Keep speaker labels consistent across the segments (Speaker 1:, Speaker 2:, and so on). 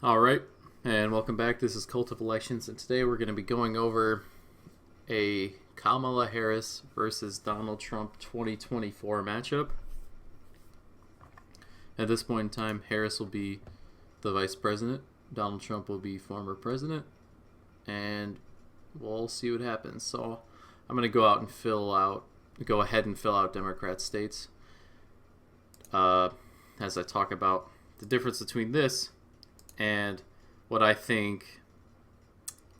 Speaker 1: All right, and welcome back. This is Cult of Elections, and today we're going to be going over a Kamala Harris versus Donald Trump 2024 matchup. At this point in time, Harris will be the vice president, Donald Trump will be former president, and we'll see what happens. So I'm going to go ahead and fill out Democrat states as I talk about the difference between this and what I think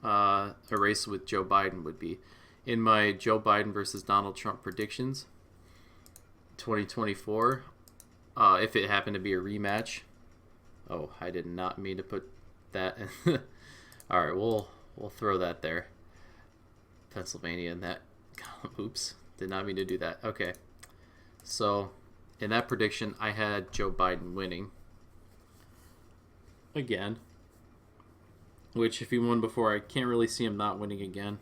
Speaker 1: a race with Joe Biden would be. In my Joe Biden versus Donald Trump predictions, 2024, if it happened to be a rematch. Oh, I did not mean to put that in. All right, we'll throw that there. Pennsylvania in that column. Oops, did not mean to do that. Okay, so in that prediction, I had Joe Biden winning again, which if he won before, I can't really see him not winning again,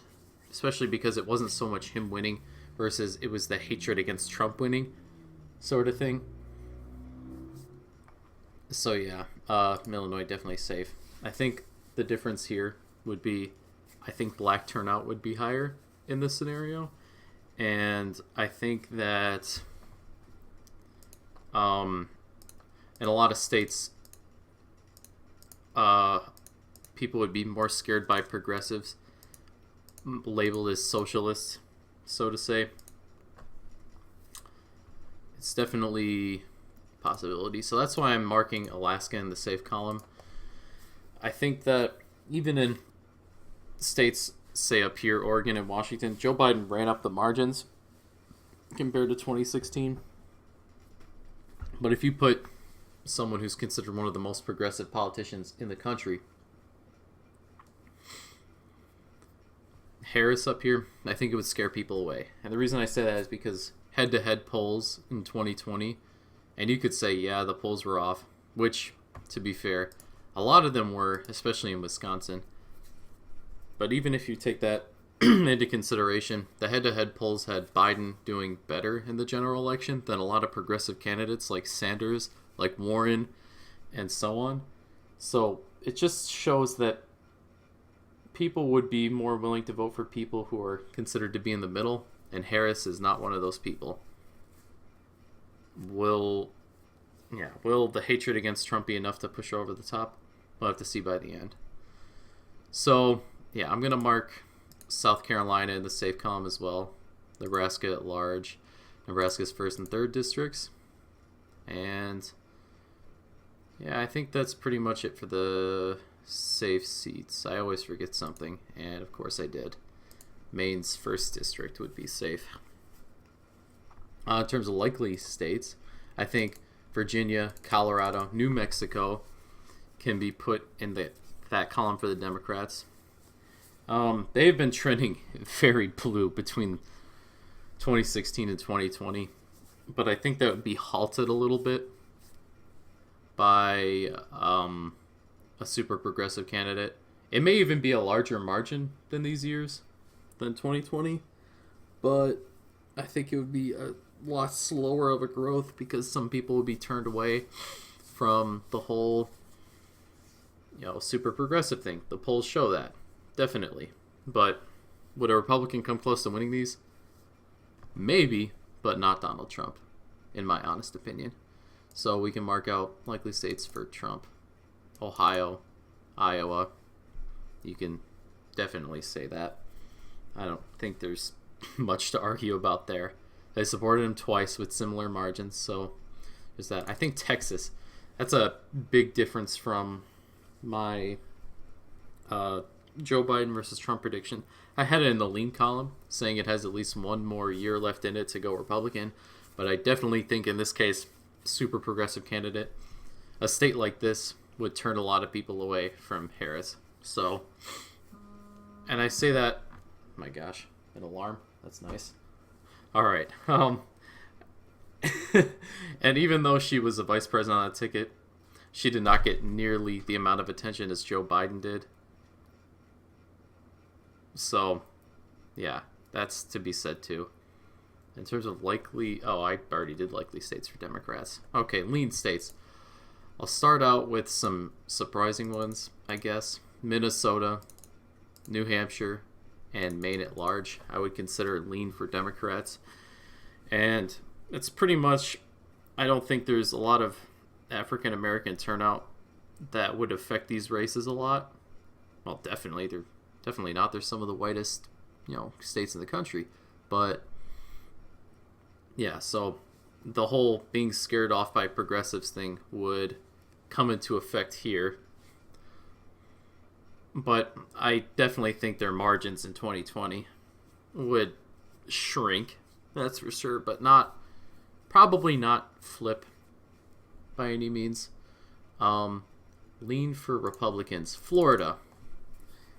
Speaker 1: especially because it wasn't so much him winning versus it was the hatred against Trump winning sort of thing. So yeah, Illinois definitely safe. I think the difference here would be, I think black turnout would be higher in this scenario, and I think that in a lot of states, people would be more scared by progressives, labeled as socialists, so to say. It's definitely a possibility. So that's why I'm marking Alaska in the safe column. I think that even in states, say up here, Oregon and Washington, Joe Biden ran up the margins compared to 2016. But if you put someone who's considered one of the most progressive politicians in the country, Harris up here, I think it would scare people away. And the reason I say that is because head-to-head polls in 2020, and you could say, yeah, the polls were off, which, to be fair, a lot of them were, especially in Wisconsin. But even if you take that into consideration, the head-to-head polls had Biden doing better in the general election than a lot of progressive candidates like Sanders, like Warren, and so on. So it just shows that people would be more willing to vote for people who are considered to be in the middle, and Harris is not one of those people. Will the hatred against Trump be enough to push her over the top? We'll have to see by the end. So, yeah, I'm going to mark South Carolina in the safe column as well. Nebraska at large. Nebraska's 1st and 3rd districts. And yeah, I think that's pretty much it for the safe seats. I always forget something, and of course I did. Maine's 1st district would be safe. In terms of likely states, I think Virginia, Colorado, New Mexico can be put in that column for the Democrats. They've been trending very blue between 2016 and 2020, but I think that would be halted a little bit by a super progressive candidate. It may even be a larger margin than these years, than 2020, but I think it would be a lot slower of a growth because some people would be turned away from the whole, super progressive thing. The polls show that, definitely. But would a Republican come close to winning these? Maybe, but not Donald Trump, in my honest opinion. So we can mark out likely states for Trump. Ohio, Iowa, you can definitely say that. I don't think there's much to argue about there. They supported him twice with similar margins, so there's that. I think Texas, that's a big difference from my Joe Biden versus Trump prediction. I had it in the lean column, saying it has at least one more year left in it to go Republican, but I definitely think in this case, super progressive candidate, a state like this would turn a lot of people away from Harris. So, and I say that, my gosh, an alarm, that's nice. All right. And even though she was a vice president on that ticket, she did not get nearly the amount of attention as Joe Biden did. So, yeah, that's to be said too. In terms of likely, I already did likely states for Democrats. Okay, lean states. I'll start out with some surprising ones, I guess. Minnesota, New Hampshire, and Maine at large, I would consider lean for Democrats. And it's pretty much, I don't think there's a lot of African American turnout that would affect these races a lot. Well, definitely. They're definitely not. They're some of the whitest, states in the country. But, yeah, so the whole being scared off by progressives thing would come into effect here. But I definitely think their margins in 2020 would shrink. That's for sure. But probably not flip by any means. Lean for Republicans. Florida.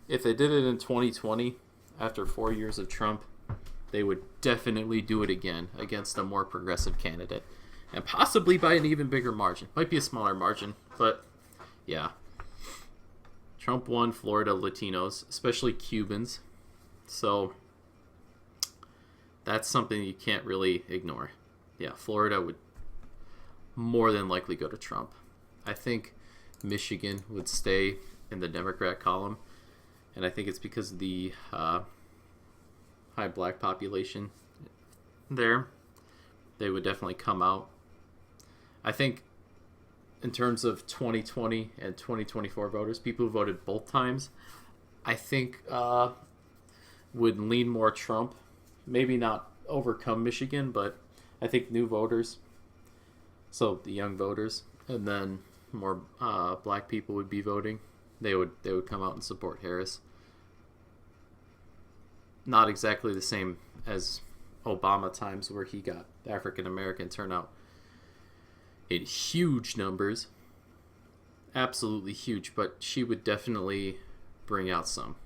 Speaker 1: If they did it in 2020, after 4 years of Trump, they would definitely do it again against a more progressive candidate. And possibly by an even bigger margin. Might be a smaller margin, but yeah. Trump won Florida Latinos, especially Cubans. So that's something you can't really ignore. Yeah, Florida would more than likely go to Trump. I think Michigan would stay in the Democrat column. And I think it's because of the high black population there. They would definitely come out. I think in terms of 2020 and 2024 voters, people who voted both times, I think would lean more Trump. Maybe not overcome Michigan, but I think new voters, so the young voters, and then more black people would be voting. They would come out and support Harris. Not exactly the same as Obama times where he got African American turnout in huge numbers. Absolutely huge, but she would definitely bring out some.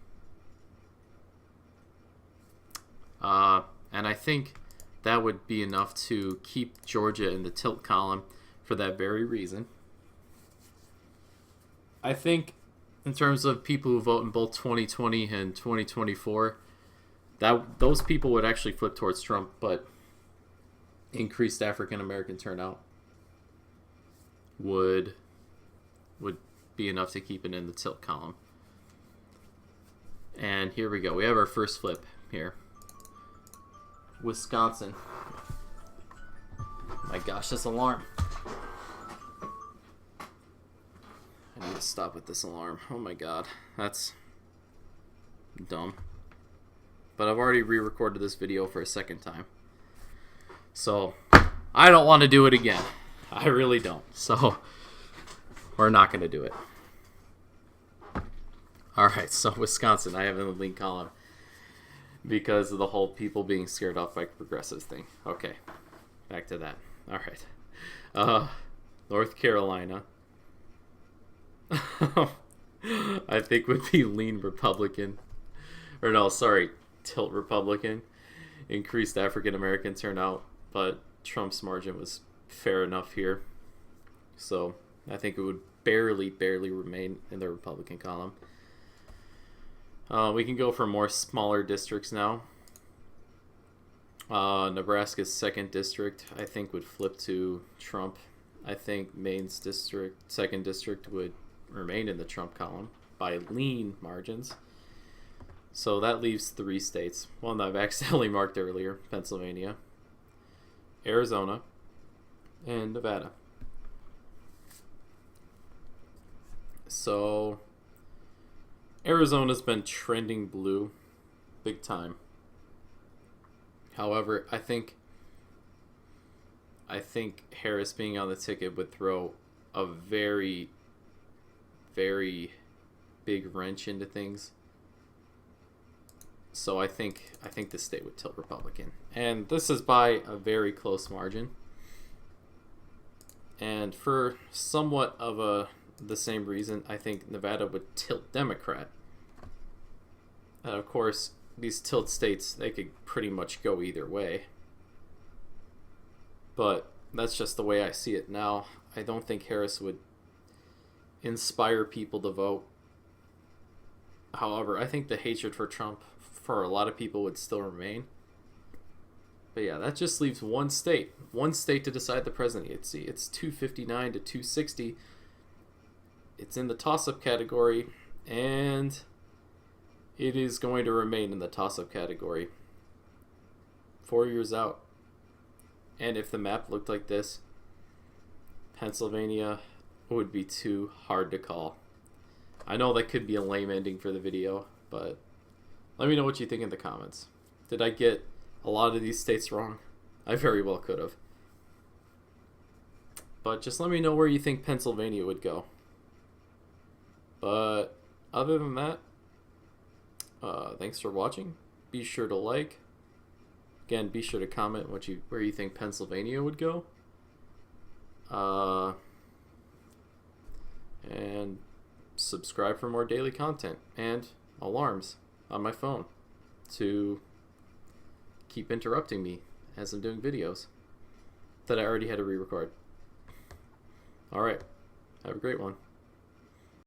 Speaker 1: And I think that would be enough to keep Georgia in the tilt column for that very reason. I think in terms of people who vote in both 2020 and 2024, that those people would actually flip towards Trump, but increased African American turnout would be enough to keep it in the tilt column. And here we go. We have our first flip here. Wisconsin. My gosh, this alarm. I need to stop with this alarm. Oh my god. That's dumb. But I've already re-recorded this video for a second time. So, I don't want to do it again. I really don't. So, we're not going to do it. Alright, so Wisconsin, I have in the lean column because of the whole people being scared off by progressives thing. Okay, back to that. Alright. North Carolina. I think would be lean Republican. Or no, sorry, tilt Republican. Increased African American turnout, but Trump's margin was fair enough here. So I think it would barely remain in the Republican column. We can go for more smaller districts now. Nebraska's 2nd district, I think, would flip to Trump. I think Maine's 2nd district would remain in the Trump column by lean margins. So that leaves 3 states. One that I've accidentally marked earlier, Pennsylvania, Arizona, and Nevada. So Arizona's been trending blue big time. However, I think Harris being on the ticket would throw a very, very big wrench into things. So I think the state would tilt Republican. And this is by a very close margin. And for somewhat of the same reason, I think Nevada would tilt Democrat. And of course, these tilt states, they could pretty much go either way. But that's just the way I see it now. I don't think Harris would inspire people to vote. However, I think the hatred for Trump for a lot of people would still remain. But yeah, that just leaves one state to decide the presidency. It's 259 to 260 it's in the toss-up category, and it is going to remain in the toss-up category 4 years out. And if the map looked like this, Pennsylvania would be too hard to call. I know that could be a lame ending for the video, but let me know what you think in the comments. Did I get a lot of these states wrong? I very well could have. But just let me know where you think Pennsylvania would go. But other than that, thanks for watching. Be sure to like. Again, be sure to comment where you think Pennsylvania would go. And subscribe for more daily content and alarms on my phone to keep interrupting me as I'm doing videos that I already had to re-record. Alright, have a great one.